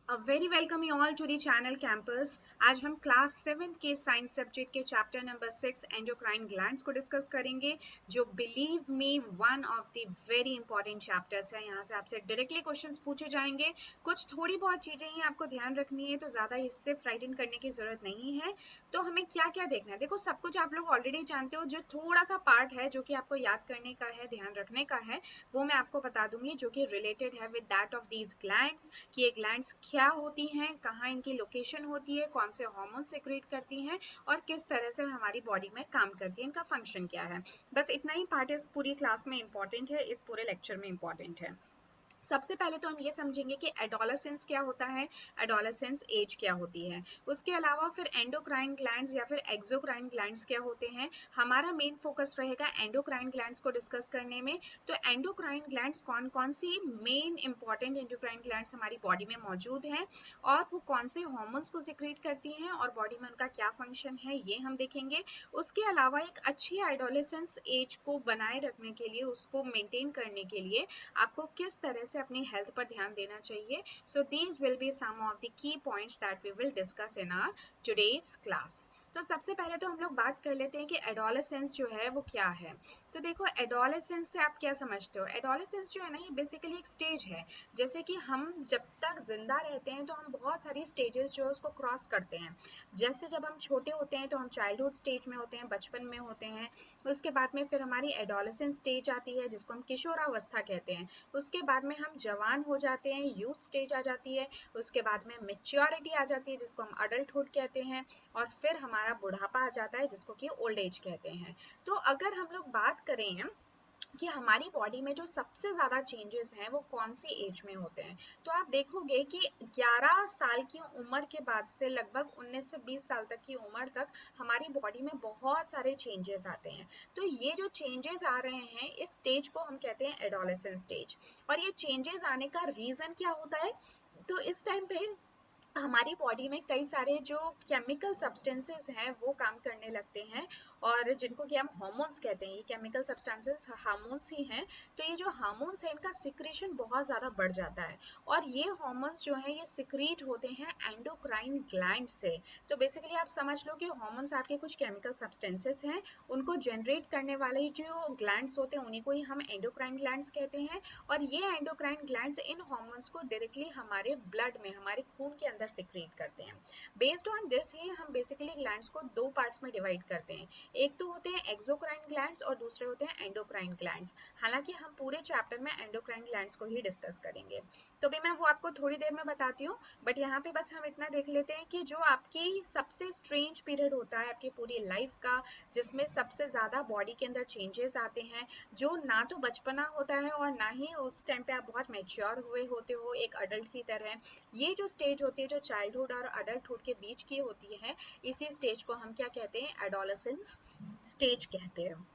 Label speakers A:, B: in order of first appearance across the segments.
A: A very welcome you all to the channel campus। आज हम class 7th के science subject के chapter number 6 endocrine glands को discuss करेंगे, जो believe me one of the very important chapters है। यहाँ से आपसे डायरेक्टली क्वेश्चंस पूछे जाएंगे। कुछ थोड़ी बहुत चीजें ही आपको ध्यान रखनी है, तो ज्यादा इससे फ्राइटन करने की जरूरत नहीं है। तो हमें क्या क्या देखना है, देखो सब कुछ आप लोग ऑलरेडी जानते हो। जो थोड़ा सा पार्ट है जो कि आपको याद करने का है, ध्यान रखने का है, वो मैं आपको बता दूंगी, जो कि रिलेटेड है with that of these glands, कि ये ग्लैंड्स क्या होती हैं, कहाँ इनकी लोकेशन होती है, कौन से हार्मोन सेक्रेट करती हैं और किस तरह से हमारी बॉडी में काम करती है, इनका फंक्शन क्या है। बस इतना ही पार्ट इस पूरी क्लास में इंपॉर्टेंट है, इस पूरे लेक्चर में इंपॉर्टेंट है। सबसे पहले तो हम ये समझेंगे कि एडोलेसेंस क्या होता है, एडोलेसेंस एज क्या होती है। उसके अलावा फिर एंडोक्राइन ग्लैंड्स या फिर एक्सोक्राइन ग्लैंड्स क्या होते हैं। हमारा मेन फोकस रहेगा एंडोक्राइन ग्लैंड्स को डिस्कस करने में। तो एंडोक्राइन ग्लैंड्स कौन कौन सी मेन इंपॉर्टेंट एंडोक्राइन ग्लैंड्स हमारी बॉडी में मौजूद हैं और वो कौन से हॉर्मोन्स को सिक्रेट करती हैं और बॉडी में उनका क्या फंक्शन है, ये हम देखेंगे। उसके अलावा एक अच्छी एडोलेसेंस एज को बनाए रखने के लिए, उसको मेंटेन करने के लिए आपको किस तरह से अपनी हेल्थ पर ध्यान देना चाहिए। So these will be some of the key points that we will discuss in our today's class. तो सबसे पहले तो हम लोग बात कर लेते हैं कि एडोलेसेंस जो है वो क्या है। तो देखो, एडोलेसेंस से आप क्या समझते हो। एडोलेसेंस जो है ना, ये बेसिकली एक स्टेज है। जैसे कि हम जब तक जिंदा रहते हैं तो हम बहुत सारी स्टेजेस जो है उसको क्रॉस करते हैं। जैसे जब हम छोटे होते हैं तो हम चाइल्डहुड स्टेज में होते हैं, बचपन में होते हैं। उसके बाद में फिर हमारी एडोलेसेंस स्टेज आती है, जिसको हम किशोरावस्था कहते हैं। उसके बाद में हम जवान हो जाते हैं, यूथ स्टेज आ जाती है। उसके बाद में मेच्योरिटी आ जाती है, जिसको हम अडल्टहुड कहते हैं। और फिर हमारा बुढ़ापा आ जाता है, जिसको कि ओल्ड एज कहते हैं। तो अगर हम लोग बात करें कि हमारी बॉडी में जो सबसे ज़्यादा चेंजेस हैं वो कौन सी एज में होते हैं, तो आप देखोगे कि 11 साल की उम्र के बाद से लगभग 19 से 20 साल तक की उम्र तक हमारी बॉडी में बहुत सारे चेंजेस आते हैं। तो ये जो चेंजेस आ रहे हैं, इस स्टेज को हम कहते हैं एडोलेसेंस स्टेज। और ये चेंजेस आने का रीज़न क्या होता है, तो इस टाइम पे हमारी बॉडी में कई सारे जो केमिकल सब्सटेंसेस हैं वो काम करने लगते हैं, और जिनको कि हम हार्मोन्स कहते हैं। ये केमिकल सब्सटेंसेस हार्मोन्स ही हैं। तो ये जो हार्मोन्स हैं, इनका सिक्रीशन बहुत ज़्यादा बढ़ जाता है। और ये हार्मोन्स जो हैं ये सिक्रीट होते हैं एंडोक्राइन ग्लैंड से। तो बेसिकली आप समझ लो कि हार्मोन्स आपके कुछ केमिकल सब्सटेंसेस हैं, उनको जनरेट करने वाले जो ग्लैंड्स होते हैं उन्हीं को ही हम एंडोक्राइन ग्लैंड्स कहते हैं। और ये एंडोक्राइन ग्लैंड्स इन हार्मोन्स को डायरेक्टली हमारे ब्लड में, हमारे खून के अंदर सिक्रीट करते हैं। बेस्ड ऑन दिस ही हम बेसिकली ग्लैंड्स को दो पार्ट्स में डिवाइड करते हैं। एक तो होते हैं एक्सोक्राइन ग्लैंड्स और दूसरे होते हैं एंडोक्राइन ग्लैंड्स। हालांकि हम पूरे चैप्टर में एंडोक्राइन ग्लैंड्स को ही डिस्कस करेंगे, तो भी मैं वो आपको थोड़ी देर में बताती हूँ। बट यहाँ पे बस हम इतना देख लेते हैं कि जो आपकी सबसे स्ट्रेंज पीरियड होता है आपकी पूरी लाइफ का, जिसमें सबसे ज़्यादा बॉडी के अंदर चेंजेस आते हैं, जो ना तो बचपना होता है और ना ही उस टाइम पे आप बहुत मैच्योर हुए होते हो एक अडल्ट की तरह। ये जो स्टेज होती है, जो चाइल्डहुड और अडल्टहुड के बीच की होती है, इसी स्टेज को हम क्या कहते हैं, एडोलेसेंस स्टेज कहते हैं।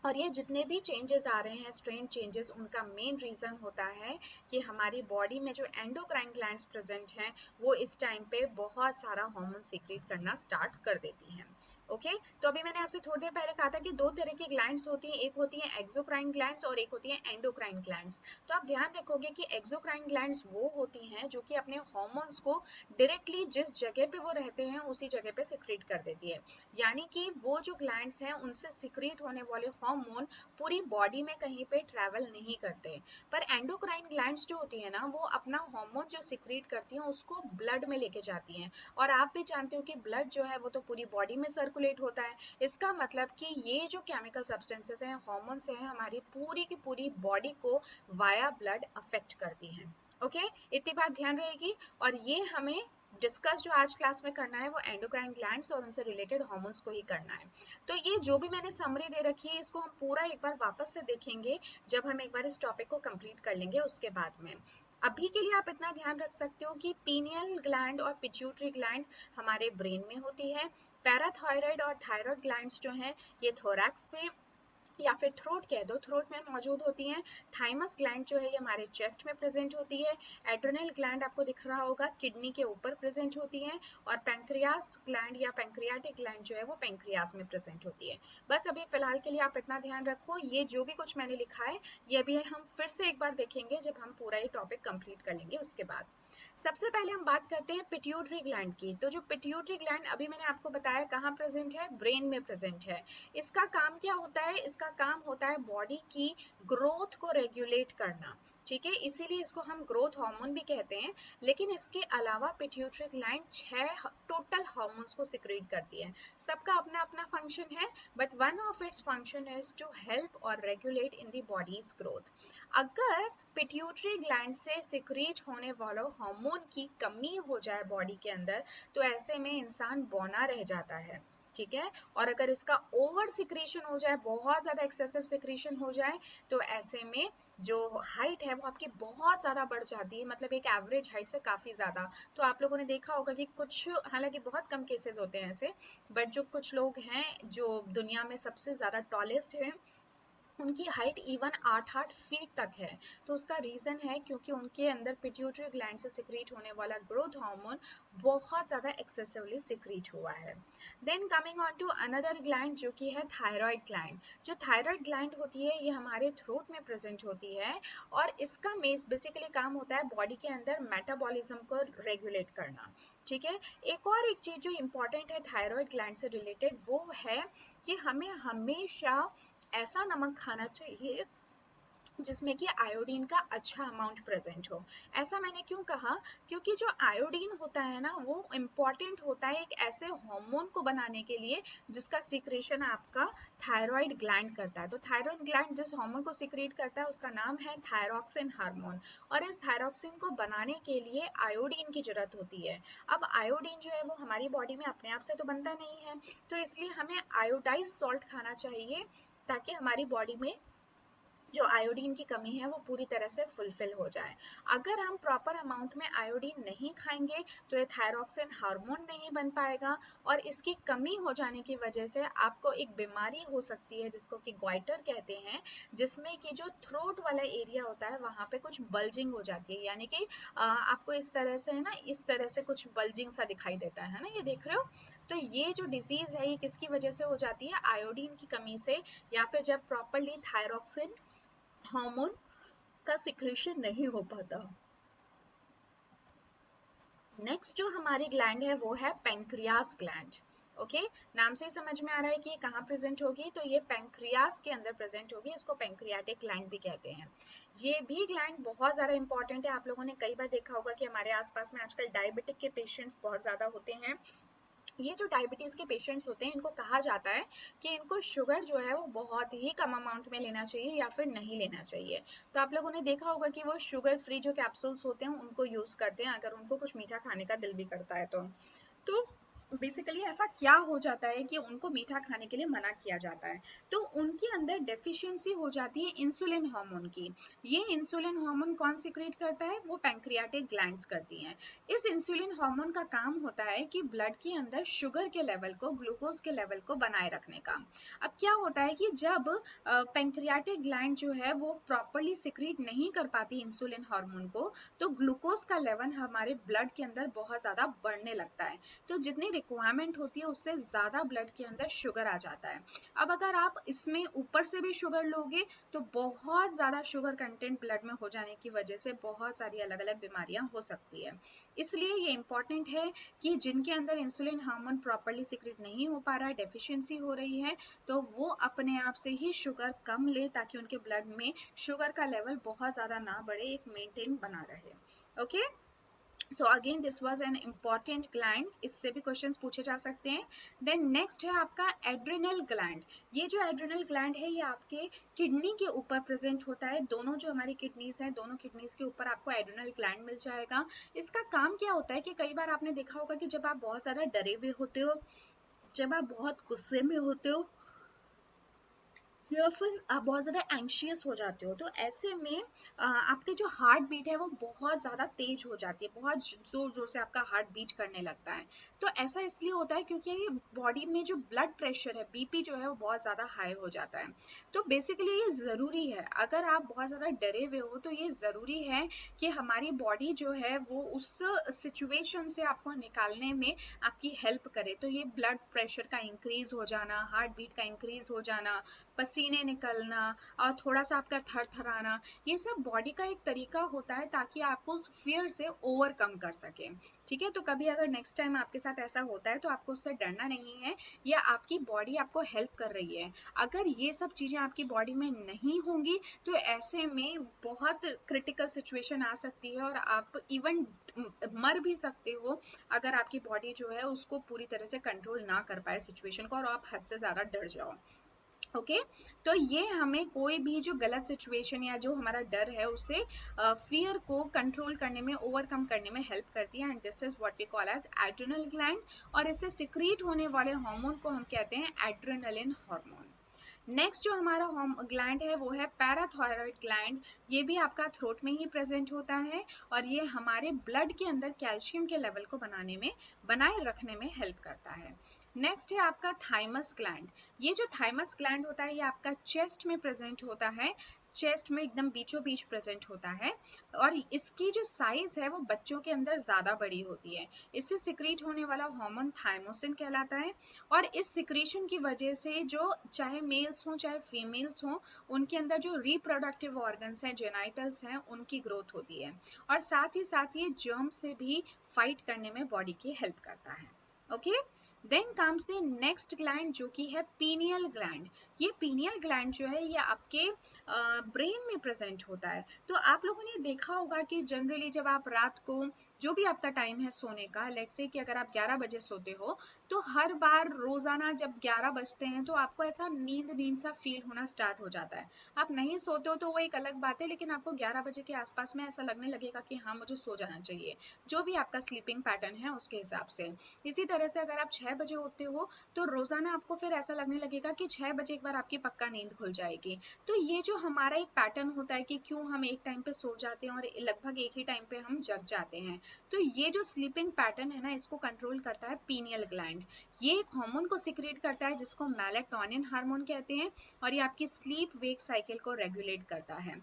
A: और ये जितने भी चेंजेस आ रहे हैं, स्ट्रेन चेंजेस, उनका मेन रीज़न होता है कि हमारी बॉडी में जो एंडोक्राइन ग्लैंड्स प्रेजेंट हैं वो इस टाइम पे बहुत सारा हार्मोन सीक्रेट करना स्टार्ट कर देती हैं। ओके, तो अभी मैंने आपसे थोड़ी देर पहले कहा था कि दो तरह की ग्लैंड्स होती हैं, एक होती है एक्सोक्राइन ग्लैंड्स और एक होती है एंडोक्राइन ग्लैंड्स। तो आप ध्यान रखोगे कि एक्सोक्राइन ग्लैंड्स वो होती हैं जो कि अपने हार्मोन्स को डायरेक्टली जिस जगह पे वो रहते हैं उसी जगह पे सिक्रेट कर देती है। यानी कि वो जो ग्लैंड्स हैं उनसे सिक्रेट होने वाले हार्मोन पूरी बॉडी में कहीं पे ट्रैवल नहीं करते। पर एंडोक्राइन ग्लैंड्स जो होती है ना, वो अपना हार्मोन जो सिक्रेट करती हैं उसको ब्लड में लेके जाती हैं। और आप भी जानते हो कि ब्लड जो है वो तो पूरी बॉडी में सर्कुलेट होता है। इसका मतलब कि ये जो केमिकल सब्सटेंसेस हैं, हार्मोन्स हैं, हमारी पूरी की पूरी बॉडी को वाया ब्लड अफेक्ट करती हैं। ओके, इतनी बात ध्यान रहेगी। और ये हमें डिस्कस जो आज क्लास में करना है वो एंडोक्राइन ग्लैंड्स और उनसे रिलेटेड हार्मोन्स को ही करना है। तो ये जो भी मैंने समरी दे रखी है, इसको हम पूरा एक बार वापस से देखेंगे जब हम एक बार इस टॉपिक को कंप्लीट कर लेंगे उसके बाद में। अभी के लिए आप इतना ध्यान रख सकते हो कि पीनियल ग्लैंड और पिट्यूटरी ग्लैंड हमारे ब्रेन में होती है। पैराथायराइड और थायराइड ग्लैंड्स जो हैं ये थोरैक्स में, या फिर थ्रोट कह दो, थ्रोट में मौजूद होती हैं। थाइमस ग्लैंड जो है ये हमारे चेस्ट में प्रेजेंट होती है। एड्रेनल ग्लैंड आपको दिख रहा होगा किडनी के ऊपर प्रेजेंट होती है। और पैंक्रियास ग्लैंड या पैंक्रियाटिक ग्लैंड जो है वो पैंक्रियास में प्रेजेंट होती है। बस अभी फिलहाल के लिए आप इतना ध्यान रखो, ये जो भी कुछ मैंने लिखा है ये अभी हम फिर से एक बार देखेंगे जब हम पूरा ये टॉपिक कंप्लीट कर लेंगे उसके बाद। सबसे पहले हम बात करते हैं पिट्यूटरी ग्लैंड की। तो जो पिट्यूटरी ग्लैंड अभी मैंने आपको बताया कहाँ प्रेजेंट है, ब्रेन में प्रेजेंट है। इसका काम क्या होता है, इसका काम होता है बॉडी की ग्रोथ को रेगुलेट करना, ठीक है, इसीलिए इसको हम ग्रोथ हार्मोन भी कहते हैं। लेकिन इसके अलावा पिट्यूटरी ग्लैंड 6 टोटल हार्मोन्स को सिक्रेट करती है। सबका अपना अपना फंक्शन है, but one of its function is to help और regulate in the body's growth. अगर पिट्यूटरी ग्लैंड से सिक्रेट होने वाला हार्मोन की कमी हो जाए बॉडी के अंदर तो ऐसे में इंसान बौना रह जाता है, ठीक है। और अगर इसका ओवर सिक्रेशन हो जाए, बहुत ज्यादा एक्सेसिव सिक्रेशन हो जाए, तो ऐसे में जो हाइट है वो आपकी बहुत ज्यादा बढ़ जाती है, मतलब एक एवरेज हाइट से काफी ज्यादा। तो आप लोगों ने देखा होगा कि कुछ, हालांकि बहुत कम केसेस होते हैं ऐसे, बट जो कुछ लोग हैं जो दुनिया में सबसे ज्यादा टॉलेस्ट हैं उनकी हाइट इवन 8-8 फीट तक है। तो उसका रीजन है क्योंकि उनके अंदर पिट्यूटरी ग्लैंड से सिक्रीट होने वाला ग्रोथ हार्मोन बहुत ज्यादा एक्सेसिवली सिक्रीट हुआ है। Then coming on to another gland जो कि है थायराइड ग्लैंड। जो थायराइड ग्लैंड होती है ये हमारे थ्रोट में प्रेजेंट होती है और इसका बेसिकली काम होता है बॉडी के अंदर मेटाबॉलिज्म को रेगुलेट करना, ठीक है। एक चीज जो इम्पोर्टेंट है थायराइड ग्लैंड से रिलेटेड वो है कि हमें हमेशा ऐसा नमक खाना चाहिए जिसमें कि आयोडीन का अच्छा अमाउंट प्रेजेंट हो। ऐसा मैंने क्यों कहा, क्योंकि जो आयोडीन होता है ना वो इम्पॉर्टेंट होता है एक ऐसे हार्मोन को बनाने के लिए जिसका सिक्रेशन आपका थायराइड ग्लैंड करता है। तो थायराइड ग्लैंड जिस हार्मोन को सिक्रेट करता है उसका नाम है थायरॉक्सिन हार्मोन। और इस थायरॉक्सिन को बनाने के लिए आयोडीन की जरूरत होती है। अब आयोडीन जो है वो हमारी बॉडी में अपने आप से तो बनता नहीं है, तो इसलिए हमें आयोडाइज सॉल्ट खाना चाहिए ताकि हमारी बॉडी में जो आयोडीन की कमी है वो पूरी तरह से फुलफिल हो जाए। अगर हम प्रॉपर अमाउंट में आयोडीन नहीं खाएंगे तो ये थायरॉक्सिन हार्मोन नहीं बन पाएगा और इसकी कमी हो जाने की वजह से आपको एक बीमारी हो सकती है जिसको कि ग्वाइटर कहते हैं, जिसमें कि जो थ्रोट वाला एरिया होता है वहां पे कुछ बल्जिंग हो जाती है, यानी कि आपको इस तरह से है ना, इस तरह से कुछ बल्जिंग सा दिखाई देता है ना, ये देख रहे हो। तो ये जो डिजीज है ये किसकी वजह से हो जाती है, आयोडीन की कमी से, या फिर जब प्रॉपरली थायरॉक्सिन हार्मोन का सिक्रेशन नहीं हो पाता। नेक्स्ट जो हमारी ग्लैंड है वो है पेंक्रियास ग्लैंड। ओके, नाम से ही समझ में आ रहा है कि ये कहाँ प्रेजेंट होगी, तो ये पेंक्रियास के अंदर प्रेजेंट होगी, इसको पेंक्रियाटिक ग्लैंड भी कहते हैं। ये भी ग्लैंड बहुत ज्यादा इंपॉर्टेंट है। आप लोगों ने कई बार देखा होगा कि हमारे आसपास में आजकल डायबिटिक के पेशेंट्स बहुत ज्यादा होते हैं। ये जो डायबिटीज के पेशेंट्स होते हैं इनको कहा जाता है कि इनको शुगर जो है वो बहुत ही कम अमाउंट में लेना चाहिए या फिर नहीं लेना चाहिए। तो आप लोगों ने देखा होगा कि वो शुगर फ्री जो कैप्सूल्स होते हैं उनको यूज करते हैं अगर उनको कुछ मीठा खाने का दिल भी करता है तो बेसिकली ऐसा क्या हो जाता है कि उनको मीठा खाने के लिए मना किया जाता है, तो उनके अंदर डेफिशिएंसी हो जाती है इंसुलिन हार्मोन की। ये इंसुलिन हार्मोन कौन सिक्रेट करता है, वो पैंक्रियाटिक ग्लैंड्स करती हैं। इस इंसुलिन हार्मोन का काम होता है कि ब्लड के अंदर शुगर के लेवल को, ग्लूकोज के लेवल को बनाए रखने का। अब क्या होता है कि जब पैंक्रियाटिक ग्लैंड जो है वो प्रॉपरली सिक्रेट नहीं कर पाती इंसुलिन हार्मोन को, तो ग्लूकोज का लेवल हमारे ब्लड के अंदर बहुत ज्यादा बढ़ने लगता है। तो जितनी रिक्वायरमेंट होती है उससे ज्यादा ब्लड के अंदर शुगर आ जाता है। अब अगर आप इसमें ऊपर से भी शुगर लोगे तो बहुत ज्यादा शुगर कंटेंट ब्लड में हो जाने की वजह से बहुत सारी अलग अलग बीमारियां हो सकती है। इसलिए ये इंपॉर्टेंट है कि जिनके अंदर इंसुलिन हार्मोन प्रॉपरली सिक्रेट नहीं हो पा रहा है, डेफिशिएंसी हो रही है, तो वो अपने आप से ही शुगर कम ले ताकि उनके ब्लड में शुगर का लेवल बहुत ज्यादा ना बढ़े, एक मेंटेन बना रहे। Okay, so again this was an important gland, इससे भी क्वेश्चंस पूछे जा सकते हैं। देन नेक्स्ट है आपका एड्रिनल ग्लैंड। ये जो एड्रिनल ग्लैंड है ये आपके किडनी के ऊपर प्रेजेंट होता है। दोनों जो हमारी किडनीज हैं दोनों किडनीज के ऊपर आपको एड्रिनल ग्लैंड मिल जाएगा। इसका काम क्या होता है कि कई बार आपने देखा होगा कि जब आप बहुत ज्यादा डरे हुए होते हो, जब आप बहुत गुस्से में होते हो, या फिर आप बहुत ज़्यादा एंशियस हो जाते हो, तो ऐसे में आपके जो हार्ट बीट है वो बहुत ज़्यादा तेज हो जाती है, बहुत जोर जोर से आपका हार्ट बीट करने लगता है। तो ऐसा इसलिए होता है क्योंकि बॉडी में जो ब्लड प्रेशर है, बीपी जो है वो बहुत ज़्यादा हाई हो जाता है। तो बेसिकली ये ज़रूरी है, अगर आप बहुत ज़्यादा डरे हुए हो तो ये ज़रूरी है कि हमारी बॉडी जो है वो उस सिचुएशन से आपको निकालने में आपकी हेल्प करे। तो ये ब्लड प्रेशर का इंक्रीज हो जाना, हार्ट बीट का इंक्रीज हो जाना, पसीने निकलना और थोड़ा सा आपका थरथराना, ये सब बॉडी का एक तरीका होता है ताकि आपको उस फियर से ओवरकम कर सके। ठीक है, तो कभी अगर नेक्स्ट टाइम आपके साथ ऐसा होता है तो आपको उससे डरना नहीं है, या आपकी बॉडी आपको हेल्प कर रही है। अगर ये सब चीजें आपकी बॉडी में नहीं होंगी तो ऐसे में बहुत क्रिटिकल सिचुएशन आ सकती है और आप इवन मर भी सकते हो, अगर आपकी बॉडी जो है उसको पूरी तरह से कंट्रोल ना कर पाए सिचुएशन को और आप हद से ज्यादा डर जाओ। ओके, तो ये हमें कोई भी जो गलत सिचुएशन या जो हमारा डर है उसे फियर को कंट्रोल करने में, ओवरकम करने में हेल्प करती है, and this is what we call as adrenal gland. और इससे सिक्रीट होने वाले हार्मोन को हम कहते हैं एड्रेनलिन हार्मोन। नेक्स्ट जो हमारा ग्लैंड है वो है पैराथायरॉयड ग्लैंड। ये भी आपका थ्रोट में ही प्रेजेंट होता है और ये हमारे ब्लड के अंदर कैल्शियम के लेवल को बनाए रखने में हेल्प करता है। नेक्स्ट है आपका थाइमस ग्लैंड। ये जो थाइमस ग्लैंड होता है ये आपका चेस्ट में प्रेजेंट होता है, चेस्ट में एकदम बीचों बीच प्रेजेंट होता है, और इसकी जो साइज है वो बच्चों के अंदर ज्यादा बड़ी होती है। इससे सिक्रीट होने वाला हार्मोन थाइमोसिन कहलाता है, और इस सिक्रीशन की वजह से जो चाहे मेल्स हों चाहे फीमेल्स हों, उनके अंदर जो रिप्रोडक्टिव ऑर्गन्स हैं, जेनाइटल्स हैं, उनकी ग्रोथ होती है, और साथ ही ये जर्म से भी फाइट करने में बॉडी की हेल्प करता है। Okay, then comes the next gland जो कि है पीनियल ग्लैंड। ये पीनियल ग्लैंड जो है ये आपके ब्रेन में प्रेजेंट होता है। तो आप लोगों ने देखा होगा कि जनरली जब आप रात को, जो भी आपका टाइम है सोने का, लेट्स से कि अगर आप 11 बजे सोते हो, तो हर बार रोजाना जब 11 बजते हैं तो आपको ऐसा नींद नींद सा फील होना स्टार्ट हो जाता है। आप नहीं सोते हो तो वो एक अलग बात है, लेकिन आपको 11 बजे के आसपास में ऐसा लगने लगेगा कि हाँ मुझे सो जाना चाहिए, जो भी आपका स्लीपिंग पैटर्न है उसके हिसाब से। इसी तरह से अगर आप 6 बजे उठते हो तो रोजाना आपको फिर ऐसा लगने लगेगा कि 6 बजे एक बार आपकी पक्का नींद खुल जाएगी। तो ये जो हमारा एक पैटर्न होता है कि क्यों हम एक टाइम पे सो जाते हैं और लगभग एक ही टाइम पे हम जग जाते हैं, तो ये जो स्लीपिंग पैटर्न है ना, इसको कंट्रोल करता है पीनियल ग्लैंड। ये एक हार्मोन को सिक्रेट करता है जिसको मेलेटोनिन हार्मोन कहते हैं, और ये आपकी स्लीप वेक साइकिल को रेगुलेट करता है।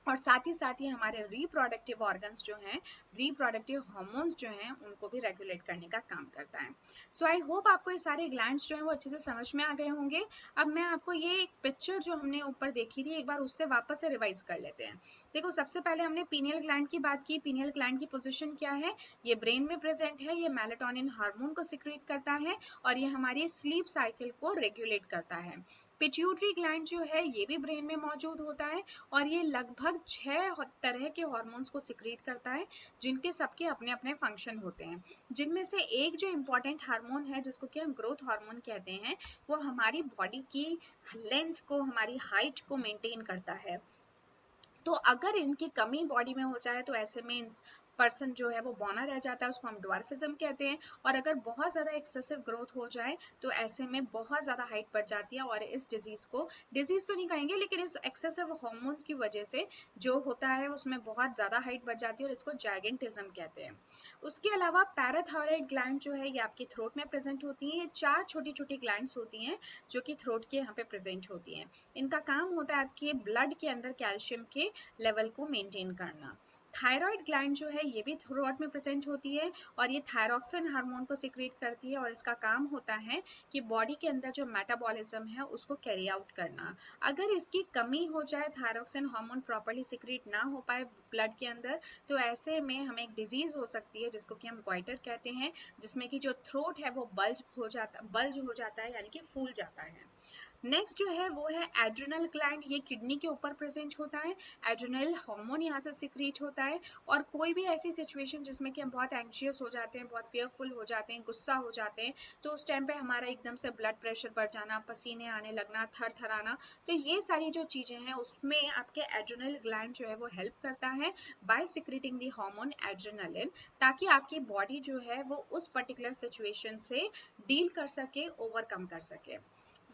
A: और साथ ही हमारे रिप्रोडक्टिव ऑर्गन्स जो हैं, रिप्रोडक्टिव हार्मोन्स जो हैं, उनको भी रेगुलेट करने का काम करता है। सो आई होप आपको ये सारे ग्लैंड्स जो हैं वो अच्छे से समझ में आ गए होंगे। अब मैं आपको ये एक पिक्चर जो हमने ऊपर देखी थी एक बार उससे वापस से रिवाइज कर लेते हैं। देखो, सबसे पहले हमने पीनियल ग्लैंड की बात की। पीनियल ग्लैंड की पोजिशन क्या है? ये ब्रेन में प्रेजेंट है, ये मेलेटोनिन हार्मोन को सिक्रेट करता है और ये हमारी स्लीप साइकिल को रेगुलेट करता है। पिट्यूटरी ग्लैंड जो है ये भी ब्रेन में मौजूद होता है और ये लगभग 6 तरह के हार्मोन्स को सिक्रीट करता है, जिनके सबके अपने अपने फंक्शन होते हैं। जिनमें से एक जो इम्पोर्टेंट हार्मोन है जिसको कि हम ग्रोथ हार्मोन कहते हैं, वो हमारी बॉडी की लेंथ को, हमारी हाइट को मेंटेन करता है। तो अगर इनकी कमी बॉडी में हो जाए तो ऐसे में पर्सन जो है वो बौना रह जाता है, उसको हम ड्वार्फिज्म कहते हैं। और अगर बहुत ज़्यादा एक्सेसिव ग्रोथ हो जाए तो ऐसे में बहुत ज़्यादा हाइट बढ़ जाती है, और इस डिजीज़ को, डिजीज़ तो नहीं कहेंगे लेकिन इस एक्सेसिव हार्मोन की वजह से जो होता है उसमें बहुत ज़्यादा हाइट बढ़ जाती है और इसको जायगेंटिज्म कहते हैं। उसके अलावा पैराथायरॉयड ग्लैंड जो है ये आपकी थ्रोट में प्रेजेंट होती है। ये 4 छोटी छोटी ग्लैंड्स होती हैं जो कि थ्रोट के यहाँ पे प्रेजेंट होती हैं। इनका काम होता है आपके ब्लड के अंदर कैल्शियम के लेवल को मेंटेन करना। थायराइड ग्लैंड जो है ये भी थ्रोट में प्रेजेंट होती है और ये थायरॉक्सिन हार्मोन को सिक्रेट करती है, और इसका काम होता है कि बॉडी के अंदर जो मेटाबॉलिज्म है उसको कैरी आउट करना। अगर इसकी कमी हो जाए, थायरॉक्सिन हार्मोन प्रॉपर्ली सिक्रेट ना हो पाए ब्लड के अंदर, तो ऐसे में हमें एक डिजीज हो सकती है जिसको कि हम ग्वाइटर कहते हैं, जिसमें कि जो थ्रोट है वो बल्ज हो जाता है, यानी कि फूल जाता है। नेक्स्ट जो है वो है एड्रिनल ग्लैंड। ये किडनी के ऊपर प्रेजेंट होता है। एड्रिनल हार्मोन यहाँ से सिक्रीट होता है, और कोई भी ऐसी सिचुएशन जिसमें कि हम बहुत एंशियस हो जाते हैं, बहुत फेयरफुल हो जाते हैं, गुस्सा हो जाते हैं, तो उस टाइम पे हमारा एकदम से ब्लड प्रेशर बढ़ जाना, पसीने आने लगना, थर थर आना, तो ये सारी जो चीजें हैं उसमें आपके एड्रिनल ग्लैंड जो है वो हेल्प करता है by secreting the hormone adrenaline, ताकि आपकी बॉडी जो है वो उस पर्टिकुलर सिचुएशन से डील कर सके, ओवरकम कर सके।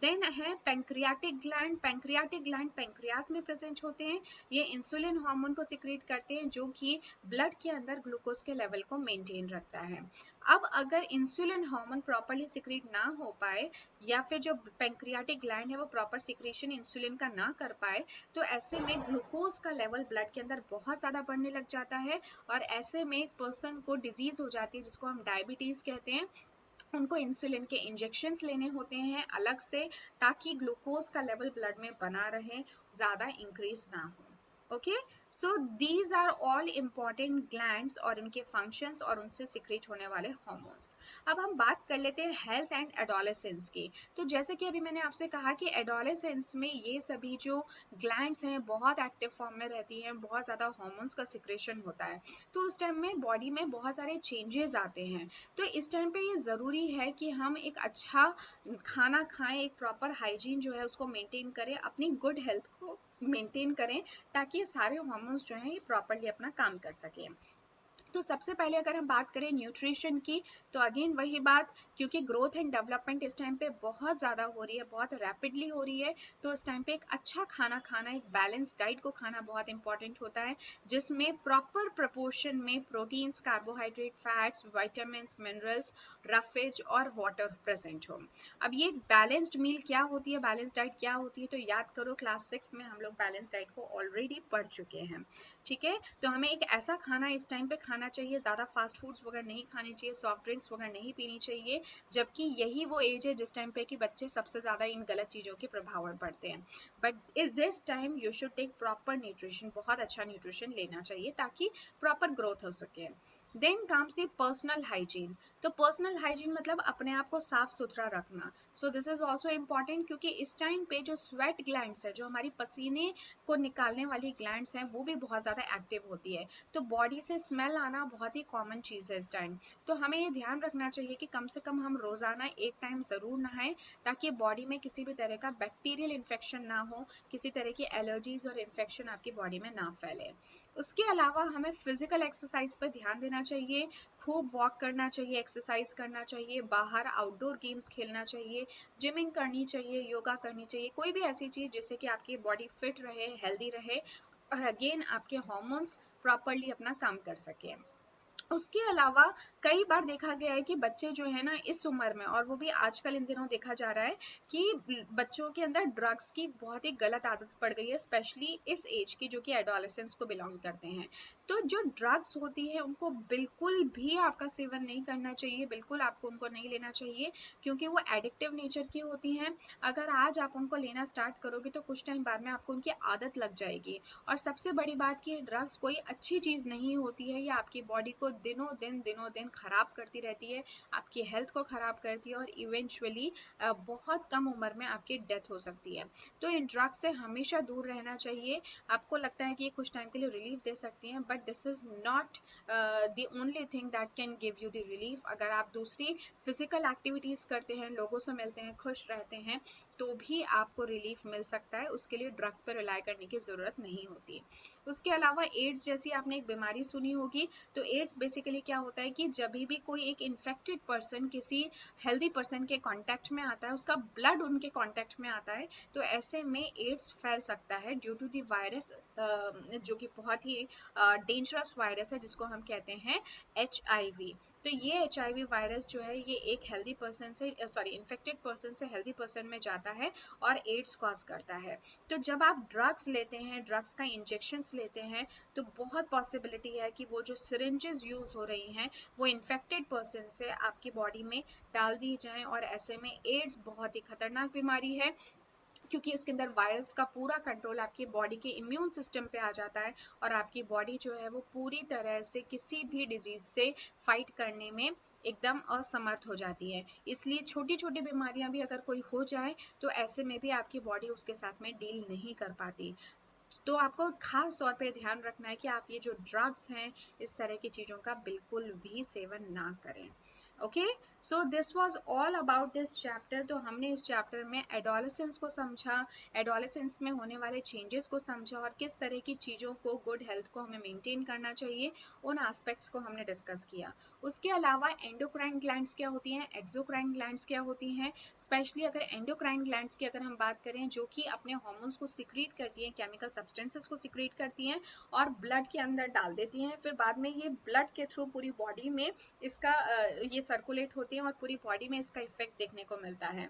A: देन है pancreatic gland. Pancreatic gland pancreas में प्रेजेंट होते हैं। ये इंसुलिन हार्मोन को सिक्रेट करते हैं जो कि ब्लड के अंदर ग्लूकोज के लेवल को मेंटेन रखता है। अब अगर इंसुलिन हार्मोन प्रॉपरली सिक्रेट ना हो पाए या फिर जो पैंक्रियाटिक ग्लैंड है वो प्रॉपर सिक्रेशन इंसुलिन का ना कर पाए, तो ऐसे में ग्लूकोज का लेवल ब्लड के अंदर बहुत ज्यादा बढ़ने लग जाता है और ऐसे में एक पर्सन को डिजीज हो जाती है जिसको हम डायबिटीज कहते हैं। उनको इंसुलिन के इंजेक्शंस लेने होते हैं अलग से, ताकि ग्लूकोज का लेवल ब्लड में बना रहे, ज्यादा इंक्रीज ना हो। Okay, so these are all important glands और उनके फंक्शंस और उनसे सिक्रेट होने वाले हार्मोन्स। अब हम बात कर लेते हैं हेल्थ एंड एडोलेसेंस की। तो जैसे कि अभी मैंने आपसे कहा कि एडोलेसेंस में ये सभी जो ग्लैंड्स हैं बहुत एक्टिव फॉर्म में रहती हैं, बहुत ज्यादा हार्मोन्स का सिक्रेशन होता है, तो उस टाइम में बॉडी में बहुत सारे चेंजेस आते हैं। तो इस टाइम पे ये ज़रूरी है कि हम एक अच्छा खाना खाएं, एक प्रॉपर हाइजीन जो है उसको मेंटेन करें, अपनी गुड हेल्थ को मेंटेन करें, ताकि ये सारे हार्मोन्स जो हैं ये प्रॉपरली अपना काम कर सकें। तो सबसे पहले अगर हम बात करें न्यूट्रिशन की, तो अगेन वही बात, क्योंकि ग्रोथ एंड डेवलपमेंट इस टाइम पे बहुत ज़्यादा हो रही है, बहुत रैपिडली हो रही है, तो इस टाइम पे एक अच्छा खाना खाना, एक बैलेंस डाइट को खाना बहुत इंपॉर्टेंट होता है, जिसमें प्रॉपर प्रपोर्शन में proteins, carbohydrate, fats, vitamin, minerals, roughage और वाटर प्रेजेंट हो। अब ये बैलेंस्ड मील क्या होती है, बैलेंस डाइट क्या होती है, तो याद करो क्लास 6 में हम लोग बैलेंस डाइट को ऑलरेडी पढ़ चुके हैं। ठीक है, तो हमें एक ऐसा खाना इस टाइम पे खाना चाहिए, ज़्यादा फास्ट फूड्स वगैरह नहीं खाने चाहिए, सॉफ्ट ड्रिंक्स वगैरह नहीं पीनी चाहिए, जबकि यही वो एज है जिस टाइम पे कि बच्चे सबसे ज़्यादा इन गलत चीज़ों के प्रभाव में पड़ते हैं। बट इस this time you should take proper nutrition, बहुत अच्छा न्यूट्रिशन लेना चाहिए ताकि प्रॉपर ग्रोथ हो सके। Then comes the personal hygiene. तो पर्सनल हाइजीन मतलब अपने आप को साफ सुथरा रखना। So this is also important, क्योंकि इस टाइम पे जो स्वेट ग्लैंड्स है, जो हमारी पसीने को निकालने वाली ग्लैंड्स हैं, वो भी बहुत ज़्यादा एक्टिव होती है, तो बॉडी से स्मेल आना बहुत ही कॉमन चीज़ है इस टाइम। तो हमें ये ध्यान रखना चाहिए कि कम से कम हम रोज़ाना एक टाइम ज़रूर नहाएं, ताकि बॉडी में किसी भी तरह का बैक्टीरियल इन्फेक्शन ना हो, किसी तरह की एलर्जीज और इन्फेक्शन आपकी बॉडी में ना फैले। उसके अलावा हमें फिजिकल एक्सरसाइज पर ध्यान देना चाहिए, खूब वॉक करना चाहिए, एक्सरसाइज करना चाहिए, बाहर आउटडोर गेम्स खेलना चाहिए, जिमिंग करनी चाहिए, योगा करनी चाहिए, कोई भी ऐसी चीज जिससे कि आपकी बॉडी फिट रहे, हेल्दी रहे और अगेन आपके हार्मोन्स प्रॉपरली अपना काम कर सके। उसके अलावा कई बार देखा गया है कि बच्चे जो है ना इस उम्र में, और वो भी आजकल इन दिनों देखा जा रहा है कि बच्चों के अंदर ड्रग्स की बहुत ही गलत आदत पड़ गई है, स्पेशली इस एज की जो कि एडोलेसेंस को बिलोंग करते हैं। तो जो ड्रग्स होती है उनको बिल्कुल भी आपका सेवन नहीं करना चाहिए, बिल्कुल आपको उनको नहीं लेना चाहिए, क्योंकि वो एडिक्टिव नेचर की होती हैं। अगर आज आप उनको लेना स्टार्ट करोगे तो कुछ टाइम बाद में आपको उनकी आदत लग जाएगी। और सबसे बड़ी बात कि ड्रग्स कोई अच्छी चीज़ नहीं होती है, ये आपकी बॉडी को दिनों दिन खराब करती रहती है, आपकी हेल्थ को खराब करती है और इवेंचुअली बहुत कम उम्र में आपकी डेथ हो सकती है। तो इन ड्रग्स से हमेशा दूर रहना चाहिए। आपको लगता है कि ये कुछ टाइम के लिए रिलीफ दे सकती हैं, but this is not the only thing that can give you the relief. अगर आप दूसरी फिजिकल एक्टिविटीज करते हैं, लोगों से मिलते हैं, खुश रहते हैं, तो भी आपको रिलीफ मिल सकता है, उसके लिए ड्रग्स पर रिलाई करने की जरूरत नहीं होती। उसके अलावा एड्स जैसी आपने एक बीमारी सुनी होगी, तो एड्स बेसिकली क्या होता है कि जब भी कोई एक इन्फेक्टेड पर्सन किसी हेल्दी पर्सन के कांटेक्ट में आता है, उसका ब्लड उनके कांटेक्ट में आता है, तो ऐसे में एड्स फैल सकता है ड्यू टू दी वायरस, जो कि बहुत ही डेंजरस वायरस है जिसको हम कहते हैं HIV। तो ये HIV वायरस जो है ये एक हेल्दी पर्सन से, सॉरी, इन्फेक्टेड पर्सन से हेल्दी पर्सन में जाता है और एड्स कॉज करता है। तो जब आप ड्रग्स लेते हैं, ड्रग्स का इंजेक्शन लेते हैं, तो बहुत पॉसिबिलिटी है कि वो जो सिरिंजेस यूज हो रही हैं वो इन्फेक्टेड पर्सन से आपकी बॉडी में डाल दी जाएं, और ऐसे में एड्स बहुत ही खतरनाक बीमारी है, क्योंकि इसके अंदर वायरस का पूरा कंट्रोल आपकी बॉडी के इम्यून सिस्टम पे आ जाता है और आपकी बॉडी जो है वो पूरी तरह से किसी भी डिजीज से फाइट करने में एकदम असमर्थ हो जाती है। इसलिए छोटी छोटी बीमारियां भी अगर कोई हो जाए तो ऐसे में भी आपकी बॉडी उसके साथ में डील नहीं कर पाती। तो आपको खास तौर पे ध्यान रखना है कि आप ये जो ड्रग्स हैं इस तरह की चीजों का बिल्कुल भी सेवन ना करें। Okay, so this was all about this chapter. तो हमने इस चैप्टर में एडोलेसेंस को समझा, एडोलेसेंस में होने वाले चेंजेस को समझा और किस तरह की चीजों को, गुड हेल्थ को हमें मेंटेन करना चाहिए, उन एस्पेक्ट्स को हमने डिस्कस किया। उसके अलावा एंडोक्राइन ग्लैंड्स क्या होती हैं, एक्सोक्राइन ग्लैंड्स क्या होती हैं, स्पेशली अगर एंडोक्राइन ग्लैंड्स की अगर हम बात करें जो कि अपने हार्मोन्स को सिक्रीट करती हैं, केमिकल सब्सटेंसेस को सिक्रीट करती हैं और ब्लड के अंदर डाल देती हैं, फिर बाद में ये ब्लड के थ्रू पूरी बॉडी में इसका ये सर्कुलेट होती हैं और पूरी बॉडी में इसका इफेक्ट देखने को मिलता है।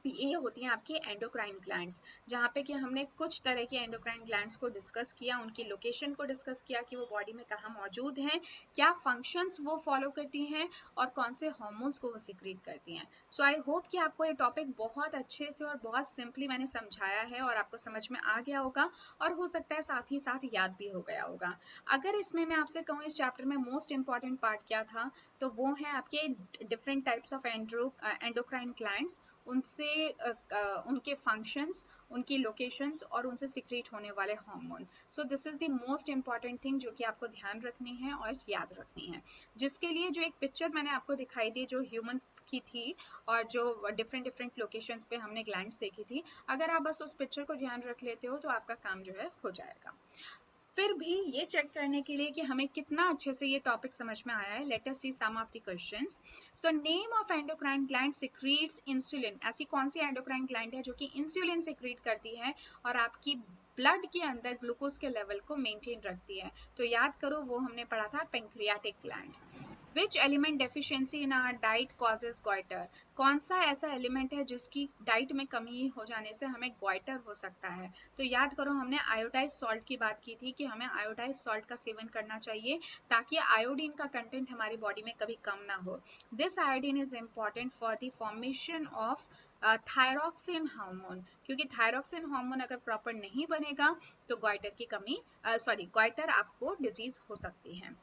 A: ये होती हैं आपकी एंडोक्राइन ग्लैंड्स, जहाँ पे कि हमने कुछ तरह के एंडोक्राइन ग्लैंड्स को डिस्कस किया, उनकी लोकेशन को डिस्कस किया कि वो बॉडी में कहाँ मौजूद हैं, क्या फंक्शंस वो फॉलो करती हैं और कौन से हार्मोन्स को वो सिक्रीट करती हैं। सो आई होप कि आपको ये टॉपिक बहुत अच्छे से और बहुत सिंपली मैंने समझाया है और आपको समझ में आ गया होगा और हो सकता है साथ ही साथ याद भी हो गया होगा। अगर इसमें मैं आपसे कहूँ इस चैप्टर में मोस्ट इंपॉर्टेंट पार्ट क्या था, तो वो है आपके different types of endocrine glands, उनसे उनके फंक्शंस, उनकी लोकेशंस और उनसे सिक्रीट होने वाले hormone. So this is the most important thing जो कि आपको ध्यान रखनी है और याद रखनी है, जिसके लिए जो एक पिक्चर मैंने आपको दिखाई दी जो ह्यूमन की थी और जो डिफरेंट डिफरेंट लोकेशंस पे हमने ग्लैंड्स देखी थी, अगर आप बस उस पिक्चर को ध्यान रख लेते हो तो आपका काम जो है हो जाएगा। फिर भी ये चेक करने के लिए कि हमें कितना अच्छे से ये टॉपिक समझ में आया है, let us see some of the questions. So name of endocrine gland secretes insulin, ऐसी कौन सी एंडोक्राइन ग्लैंड है जो कि इंसुलिन सिक्रीट करती है और आपकी ब्लड के अंदर ग्लूकोज के लेवल को मेंटेन रखती है? तो याद करो वो हमने पढ़ा था pancreatic gland. Which element deficiency in our diet causes goitre, कौन सा ऐसा एलिमेंट है जिसकी डाइट में कमी हो जाने से हमें गॉइटर हो सकता है? तो याद करो हमने आयोडाइज सॉल्ट की बात की थी कि हमें आयोडाइज सॉल्ट का सेवन करना चाहिए ताकि आयोडीन का कंटेंट हमारी बॉडी में कभी कम ना हो। This iodine is important for the formation of thyroxine hormone, क्योंकि थायरॉक्सिन हार्मोन अगर प्रॉपर नहीं बनेगा तो गॉइटर की कमी गॉइटर आपको डिजीज हो सकती है।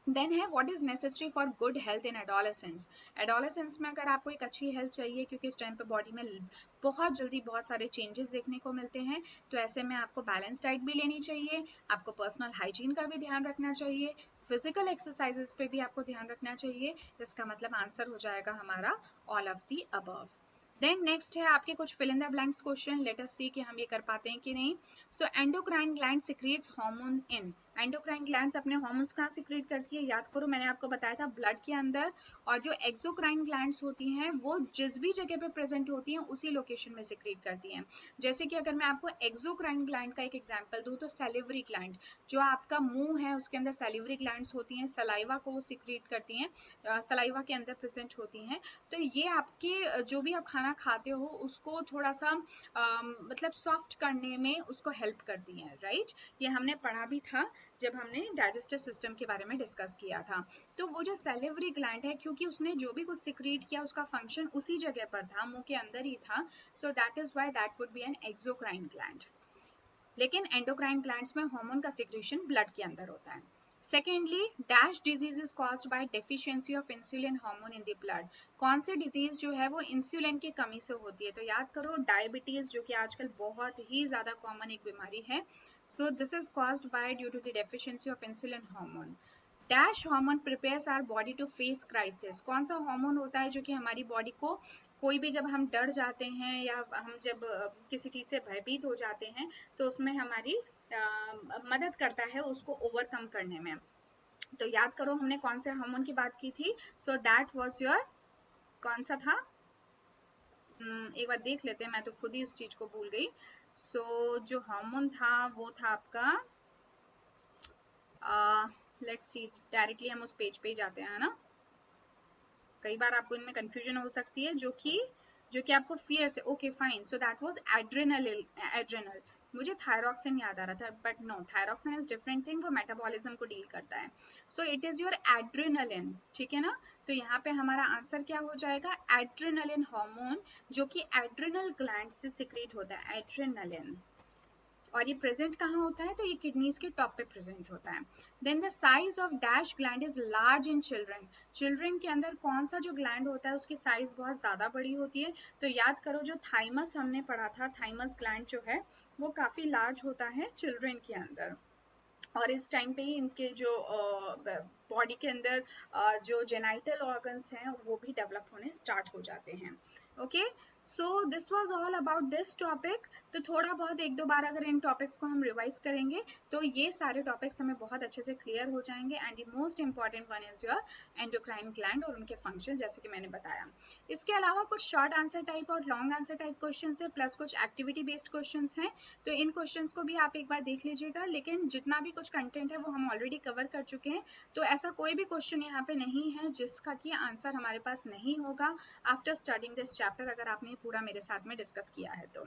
A: देन है what is necessary for good health in adolescence. Adolescence में अगर आपको एक अच्छी हेल्थ चाहिए, क्योंकि इस टाइम पे बॉडी में बहुत जल्दी बहुत सारे चेंजेस देखने को मिलते हैं, तो ऐसे में आपको बैलेंस डाइट भी लेनी चाहिए, आपको पर्सनल हाइजीन का भी ध्यान रखना चाहिए, फिजिकल एक्सरसाइजेस पे भी आपको ध्यान रखना चाहिए। इसका मतलब आंसर हो जाएगा हमारा all of the above. Then next है आपके कुछ fill in the blanks question, let us see कि हम ये कर पाते हैं कि नहीं। So endocrine gland secretes hormone in, endocrine glands अपने हार्मोन्स कहाँ सिक्रीट करती है? याद करो मैंने आपको बताया था ब्लड के अंदर, और जो एक्सोक्राइन ग्लैंड्स होती हैं वो जिस भी जगह पे प्रेजेंट होती हैं उसी लोकेशन में सिक्रीट करती हैं। जैसे कि अगर मैं आपको एक्सोक्राइन ग्लैंड का एक एग्जांपल दूं तो सैलिवरी ग्लैंड, जो आपका मुंह है उसके अंदर सैलिवरी ग्लैंड्स होती हैं, सलाइवा को वो सिक्रीट करती हैं, सलाइवा के अंदर प्रेजेंट होती हैं। तो ये आपके जो भी आप खाना खाते हो उसको थोड़ा सा मतलब सॉफ्ट करने में उसको हेल्प करती हैं, राइट? ये हमने पढ़ा भी था जब हमने डाइजेस्टिव सिस्टम के बारे में डिस्कस किया था। तो वो जो सैलिवरी ग्लैंड है, क्योंकि उसने जो भी कुछ सिक्रीट किया उसका फंक्शन उसी जगह पर था, मुंह के अंदर ही था, so that is why that would be an exocrine gland. लेकिन एंडोक्राइन ग्लैंड्स में हार्मोन का सिक्रीशन ब्लड के अंदर होता है। Secondly, dash disease is caused by deficiency of insulin hormone in the blood, कौन सी डिजीज जो है वो इंसुलिन की कमी से होती है? तो याद करो डायबिटीज, जो कि आजकल बहुत ही ज्यादा कॉमन एक बीमारी है। So this is caused by due to the deficiency of insulin hormone. Dash hormone prepares our body to face crisis, कौन सा हार्मोन होता है जो कि हमारी बॉडी को कोई भी, जब हम डर जाते हैं या हम जब किसी चीज से भयभीत हो जाते हैं तो उसमें हमारी मदद करता है उसको ओवरकम करने में। तो याद करो हमने कौन से हार्मोन की बात की थी? सो दैट वाज योर, कौन सा था? एक बार देख लेते हैं, मैं तो खुद ही उस चीज को भूल गई। सो जो हार्मोन था वो था आपका, लेट्स सी, डायरेक्टली हम उस पेज पे ही जाते हैं, है ना? कई बार आपको इनमें कंफ्यूजन हो सकती है, जो कि आपको फियर से, okay fine, so that was adrenal. मुझे थायरॉक्सिन याद आ रहा था, but no, thyroxine is different thing, वो मेटाबॉलिज्म को डील करता है। So it is your adrenaline, ठीक है ना? तो यहाँ पे हमारा आंसर क्या हो जाएगा? एड्रेनलिन हार्मोन, जो कि एड्रेनल ग्लैंड से सिक्रीट होता है, एड्रेनलिन। और ये प्रेजेंट कहाँ होता है, तो ये किडनीज के टॉप पे प्रेजेंट होता है। Then the size of dash gland is large in children. Children के अंदर कौन सा जो ग्लैंड होता है उसकी साइज बहुत ज्यादा बड़ी होती है, तो याद करो जो थाइमस हमने पढ़ा था, थाइमस ग्लैंड जो है वो काफी लार्ज होता है चिल्ड्रन के अंदर। और इस टाइम पे ही इनके जो बॉडी के अंदर जो जेनाइटल ऑर्गन्स हैं वो भी डेवलप होने स्टार्ट हो जाते हैं। Okay, so this was all about this topic. तो थोड़ा बहुत एक दो बार अगर इन टॉपिक्स को हम रिवाइज करेंगे तो ये सारे टॉपिक्स हमें बहुत अच्छे से क्लियर हो जाएंगे। And the most important one is your endocrine gland और उनके फंक्शन, जैसे कि मैंने बताया। इसके अलावा कुछ शॉर्ट आंसर टाइप और लॉन्ग आंसर टाइप क्वेश्चन है, प्लस कुछ एक्टिविटी बेस्ड क्वेश्चन हैं। तो इन क्वेश्चंस को भी आप एक बार देख लीजिएगा, लेकिन जितना भी कुछ कंटेंट है वो हम ऑलरेडी कवर कर चुके हैं, तो ऐसा कोई भी क्वेश्चन यहाँ पे नहीं है जिसका कि आंसर हमारे पास नहीं होगा आफ्टर स्टडिंग दिस चैप्टर, अगर आपने पूरा मेरे साथ में डिस्कस किया है तो।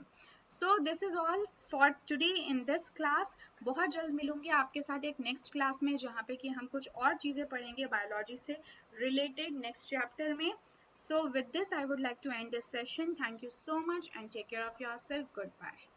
A: सो this is all for today in this class. बहुत जल्द मिलूंगी आपके साथ एक नेक्स्ट क्लास में, जहाँ पे कि हम कुछ और चीजें पढ़ेंगे बायोलॉजी से रिलेटेड नेक्स्ट चैप्टर में। So with this, I would like to end this session. Thank you so much and take care of yourself. Goodbye.